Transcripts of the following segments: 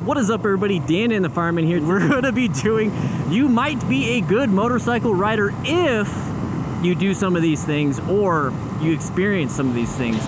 What is up, everybody? Dan and the Fireman here. We're going to be doing, you might be a good motorcycle rider if you do some of these things or you experience some of these things.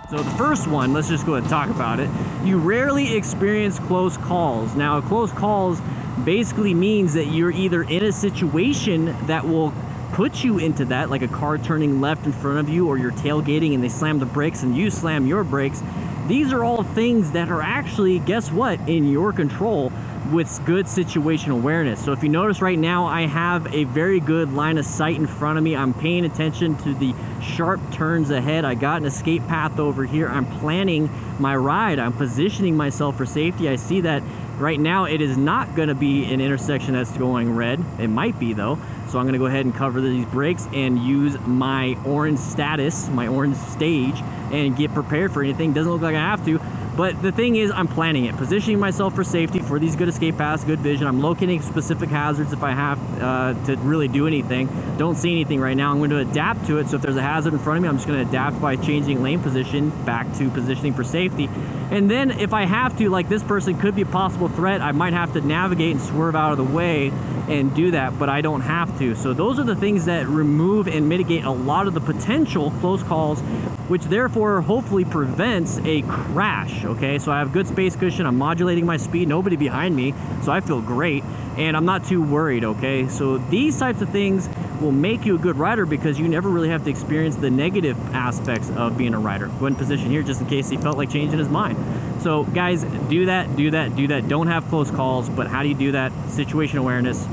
So the first one, let's just go ahead and talk about it. You rarely experience close calls. Now, close calls basically means that you're either in a situation that will put you into that, like a car turning left in front of you, or you're tailgating and they slam the brakes and you slam your brakes. These are all things that are actually, guess what, in your control with good situational awareness. So if you notice right now, I have a very good line of sight in front of me. I'm paying attention to the sharp turns ahead. I got an escape path over here. I'm planning my ride. I'm positioning myself for safety. I see that right now it is not going to be an intersection that's going red. It might be though. So I'm going to go ahead and cover these brakes and use my orange status, my orange stage, and get prepared for anything. Doesn't look like I have to. But the thing is, I'm planning it, positioning myself for safety for these good escape paths, good vision. I'm locating specific hazards if I have to really do anything. Don't see anything right now. I'm going to adapt to it. So if there's a hazard in front of me, I'm just going to adapt by changing lane position back to positioning for safety. And then if I have to, like this person could be a possible threat, I might have to navigate and swerve out of the way and do that, but I don't have to. So those are the things that remove and mitigate a lot of the potential close calls, which therefore hopefully prevents a crash. Okay, so I have good space cushion, I'm modulating my speed, nobody behind me, so I feel great, and I'm not too worried. Okay, so these types of things will make you a good rider because you never really have to experience the negative aspects of being a rider. Go ahead and position here just in case he felt like changing his mind. So guys, do that. Don't have close calls, but how do you do that? Situation awareness,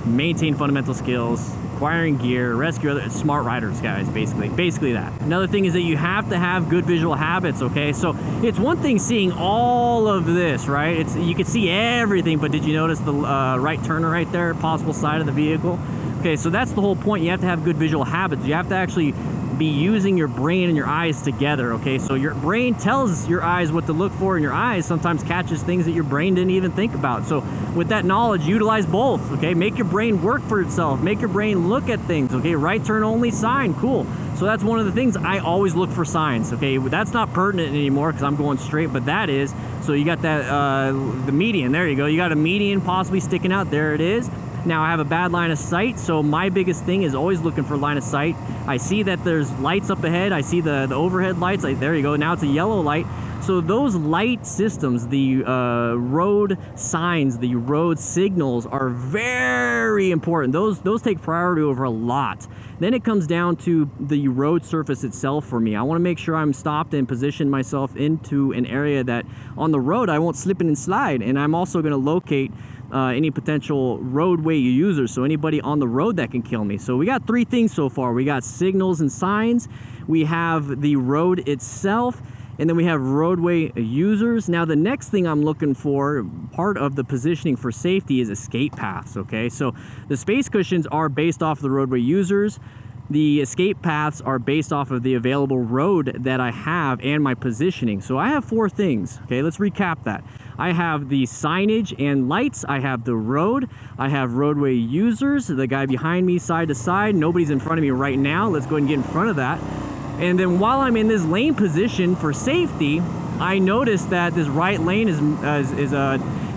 maintain fundamental skills, acquiring gear, rescue other smart riders, guys. Basically that. Another thing is that you have to have good visual habits. Okay, so it's one thing seeing all of this, right? You can see everything, but did you notice the right turner right there, possible side of the vehicle? Okay, so that's the whole point. You have to have good visual habits. You have to actually be using your brain and your eyes together. Okay, so your brain tells your eyes what to look for, and your eyes sometimes catches things that your brain didn't even think about. So with that knowledge, utilize both. Okay, make your brain work for itself, make your brain look at things. Okay, right turn only sign, cool. So that's one of the things. I always look for signs. Okay, that's not pertinent anymore because I'm going straight, but that is. So you got that the median, there you go, you got a median possibly sticking out, there it is. Now I have a bad line of sight, so my biggest thing is always looking for line of sight. I see that there's lights up ahead. I see the overhead lights. There you go. Now it's a yellow light. So those light systems, the road signs, the road signals are very important. Those take priority over a lot. Then it comes down to the road surface itself for me. I want to make sure I'm stopped and position myself into an area that on the road I won't slip and slide. And I'm also going to locate any potential roadway users, so anybody on the road that can kill me. So we got three things so far. We got signals and signs, we have the road itself, and then we have roadway users. Now the next thing I'm looking for, part of the positioning for safety, is escape paths. Okay, so the space cushions are based off the roadway users. The escape paths are based off of the available road that I have and my positioning. So I have four things. Okay, let's recap that. I have the signage and lights, I have the road, I have roadway users, the guy behind me side to side, nobody's in front of me right now, let's go ahead and get in front of that. And then while I'm in this lane position for safety, I notice that this right lane is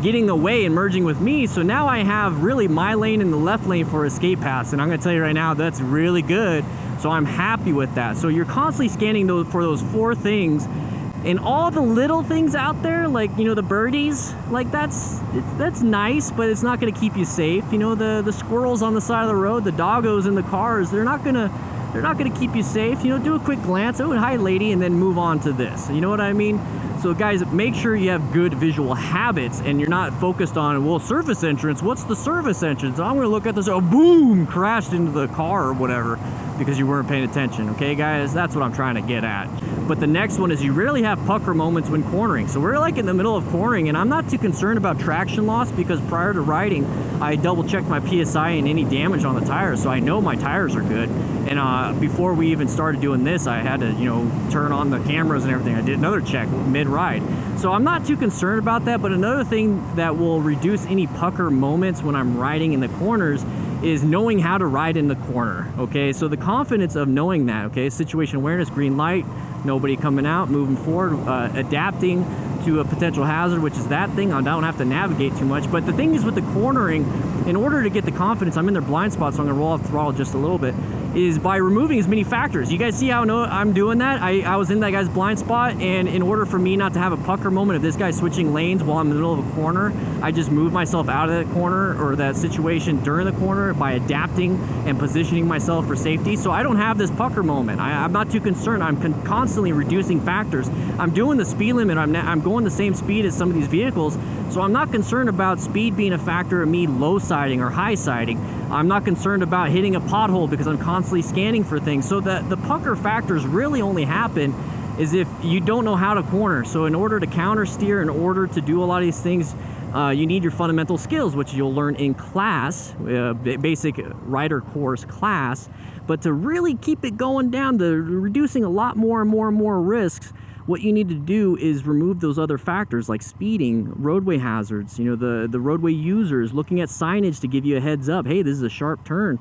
getting away and merging with me, so now I have really my lane and the left lane for escape paths, and I'm going to tell you right now, that's really good, so I'm happy with that. So you're constantly scanning for those four things. And all the little things out there, like, you know, the birdies, like that's nice, but it's not going to keep you safe. You know, the squirrels on the side of the road, the doggos in the cars, they're not gonna keep you safe. You know, do a quick glance, oh, hi lady, and then move on to this. You know what I mean? So guys, make sure you have good visual habits and you're not focused on, well, surface entrance, what's the surface entrance? I'm gonna look at this, oh, boom, crashed into the car or whatever because you weren't paying attention. Okay guys, that's what I'm trying to get at. But the next one is you rarely have pucker moments when cornering. So we're like in the middle of cornering, and I'm not too concerned about traction loss because prior to riding, I double checked my PSI and any damage on the tires, so I know my tires are good. And before we even started doing this, I had to, turn on the cameras and everything. I did another check mid-ride. So I'm not too concerned about that, but another thing that will reduce any pucker moments when I'm riding in the corners is knowing how to ride in the corner, okay? So the confidence of knowing that, okay? Situation awareness, green light, nobody coming out, moving forward, adapting to a potential hazard, which is that thing. I don't have to navigate too much. But the thing is with the cornering, in order to get the confidence, I'm in their blind spot, so I'm gonna roll off the throttle just a little bit, is by removing as many factors. You guys see how I'm doing that? I was in that guy's blind spot, and in order for me not to have a pucker moment, if this guy's switching lanes while I'm in the middle of a corner, I just move myself out of that corner or that situation during the corner by adapting and positioning myself for safety. So I don't have this pucker moment. I'm not too concerned. I'm constantly reducing factors. I'm doing the speed limit. I'm going the same speed as some of these vehicles, so I'm not concerned about speed being a factor of me low siding or high siding. I'm not concerned about hitting a pothole because I'm constantly scanning for things. So that the pucker factors really only happen is if you don't know how to corner. So in order to counter steer, in order to do a lot of these things, you need your fundamental skills, which you'll learn in class, basic rider course class. But to really keep it going down, to reducing a lot more and more and more risks, what you need to do is remove those other factors like speeding, roadway hazards, the roadway users, looking at signage to give you a heads up, hey, this is a sharp turn.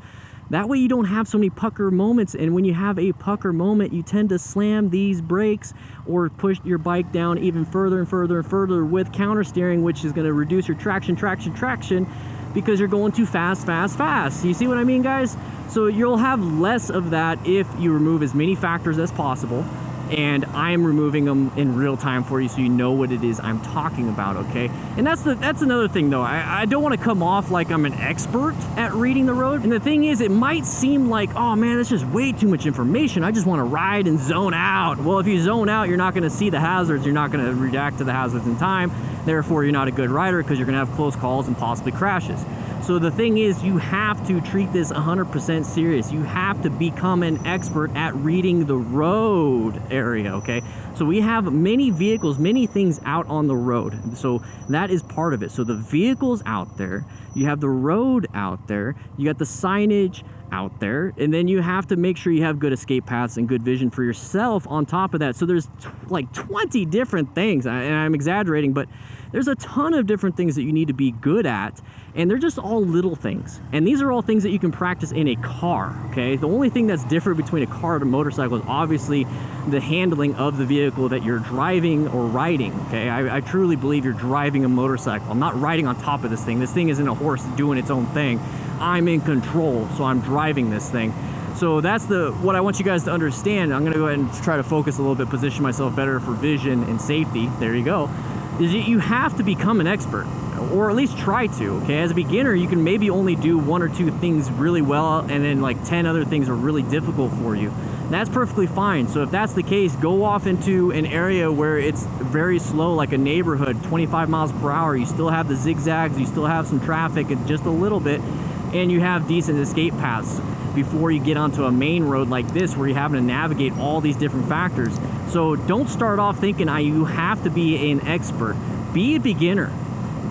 That way you don't have so many pucker moments, and when you have a pucker moment, you tend to slam these brakes or push your bike down even further and further and further with counter steering, which is going to reduce your traction because you're going too fast. You see what I mean, guys? So you'll have less of that if you remove as many factors as possible. And I'm removing them in real time for you so you know what it is I'm talking about, okay? And that's another thing though. I don't want to come off like I'm an expert at reading the road. And the thing is, it might seem like, oh man, that's just way too much information. I just want to ride and zone out. Well, if you zone out, you're not going to see the hazards. You're not going to react to the hazards in time. Therefore, you're not a good rider because you're going to have close calls and possibly crashes. So the thing is, you have to treat this 100% serious. You have to become an expert at reading the road area, okay? So we have many vehicles, many things out on the road. So that is part of it. So the vehicles out there, you have the road out there, you got the signage out there, and then you have to make sure you have good escape paths and good vision for yourself on top of that. So there's like 20 different things, and I'm exaggerating, but there's a ton of different things that you need to be good at, and they're just all little things. And these are all things that you can practice in a car, okay? The only thing that's different between a car and a motorcycle is obviously the handling of the vehicle that you're driving or riding, okay? I truly believe you're driving a motorcycle. I'm not riding on top of this thing. This thing isn't a horse doing its own thing. I'm in control, so I'm driving this thing. So that's what I want you guys to understand. I'm gonna go ahead and try to focus a little bit, position myself better for vision and safety. There you go. Is you have to become an expert, or at least try to, okay? As a beginner, you can maybe only do 1 or 2 things really well, and then like 10 other things are really difficult for you. That's perfectly fine. So if that's the case, go off into an area where it's very slow, like a neighborhood, 25 miles per hour. You still have the zigzags, you still have some traffic, and just a little bit, and you have decent escape paths before you get onto a main road like this where you're having to navigate all these different factors. So don't start off thinking you have to be an expert. Be a beginner.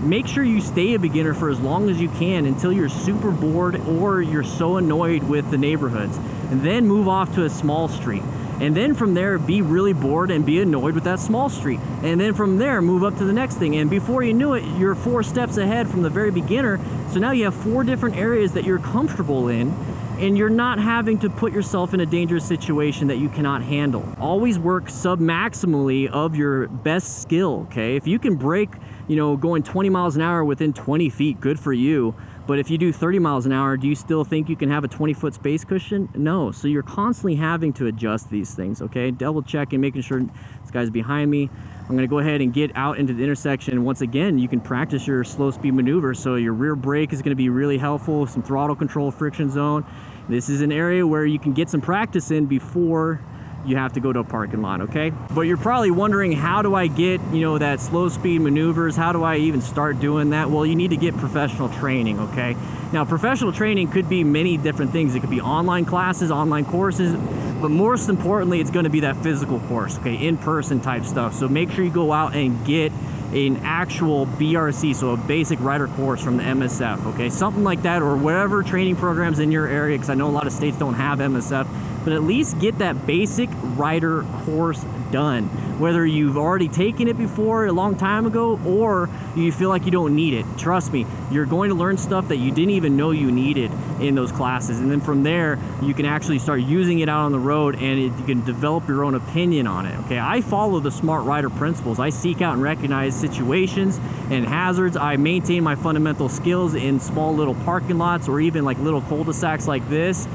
Make sure you stay a beginner for as long as you can until you're super bored or you're so annoyed with the neighborhoods, and then move off to a small street. And then from there, be really bored and be annoyed with that small street. And then from there, move up to the next thing. And before you knew it, you're 4 steps ahead from the very beginner. So now you have 4 different areas that you're comfortable in, and you're not having to put yourself in a dangerous situation that you cannot handle. Always work sub-maximally of your best skill, okay? If you can break, going 20 miles an hour within 20 feet, good for you. But if you do 30 miles an hour, do you still think you can have a 20-foot space cushion? No. So you're constantly having to adjust these things, okay? Double checking, making sure this guy's behind me. I'm gonna go ahead and get out into the intersection. Once again, you can practice your slow speed maneuver. So your rear brake is gonna be really helpful, some throttle control, friction zone. This is an area where you can get some practice in before you have to go to a parking lot, okay? But you're probably wondering, how do I get, that slow speed maneuvers? How do I even start doing that? Well, you need to get professional training, okay? Now, professional training could be many different things. It could be online classes, online courses, But most importantly, it's going to be that physical course, okay, in-person type stuff. So make sure you go out and get an actual BRC, so a basic rider course from the MSF, okay, something like that, or whatever training programs in your area, because I know a lot of states don't have MSF, but at least get that basic rider course done, whether you've already taken it before a long time ago or you feel like you don't need it. Trust me, you're going to learn stuff that you didn't even know you needed in those classes, and then from there you can actually start using it out on the road, and you can develop your own opinion on it. Okay, I follow the smart rider principles. I seek out and recognize situations and hazards. I maintain my fundamental skills in small little parking lots or even like little cul-de-sacs like this.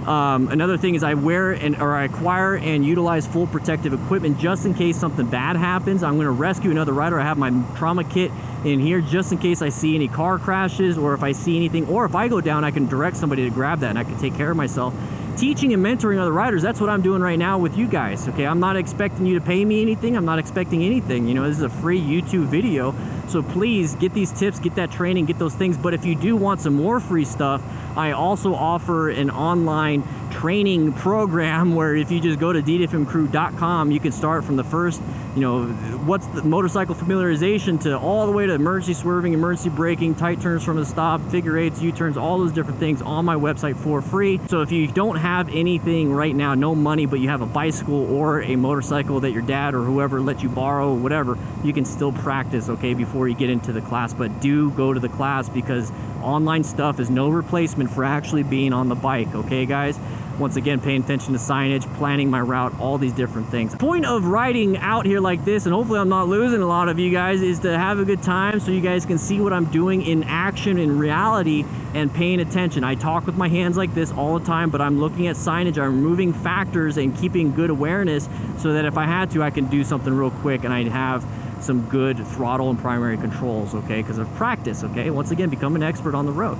Another thing is I acquire and utilize full protective equipment just in case something bad happens. I'm going to rescue another rider. I have my trauma kit in here just in case I see any car crashes, or if I see anything, or if I go down, I can direct somebody to grab that and I can take care of myself. Teaching and mentoring other riders, that's what I'm doing right now with you guys. Okay, I'm not expecting you to pay me anything. I'm not expecting anything. You know, this is a free YouTube video, so please get these tips, get that training, get those things. But if you do want some more free stuff, I also offer an online training program where if you just go to ddfmcrew.com, you can start from the first, you know, what's the motorcycle familiarization to all the way to emergency swerving, emergency braking, tight turns from the stop, figure eights, U-turns, all those different things on my website for free. So if you don't have anything right now, no money, but you have a bicycle or a motorcycle that your dad or whoever let you borrow, whatever, you can still practice, okay, before you get into the class. But do go to the class, because online stuff is no replacement for actually being on the bike, okay, guys? Once again, paying attention to signage, planning my route, all these different things. The point of riding out here like this, and hopefully I'm not losing a lot of you guys, is to have a good time so you guys can see what I'm doing in action, in reality, and paying attention. I talk with my hands like this all the time, but I'm looking at signage, I'm removing factors and keeping good awareness so that if I had to, I can do something real quick and I'd have some good throttle and primary controls, okay, because of practice, okay? Once again, become an expert on the road.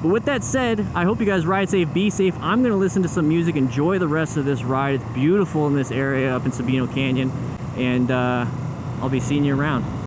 But with that said, I hope you guys ride safe, be safe. I'm going to listen to some music, enjoy the rest of this ride. It's beautiful in this area up in Sabino Canyon, and I'll be seeing you around.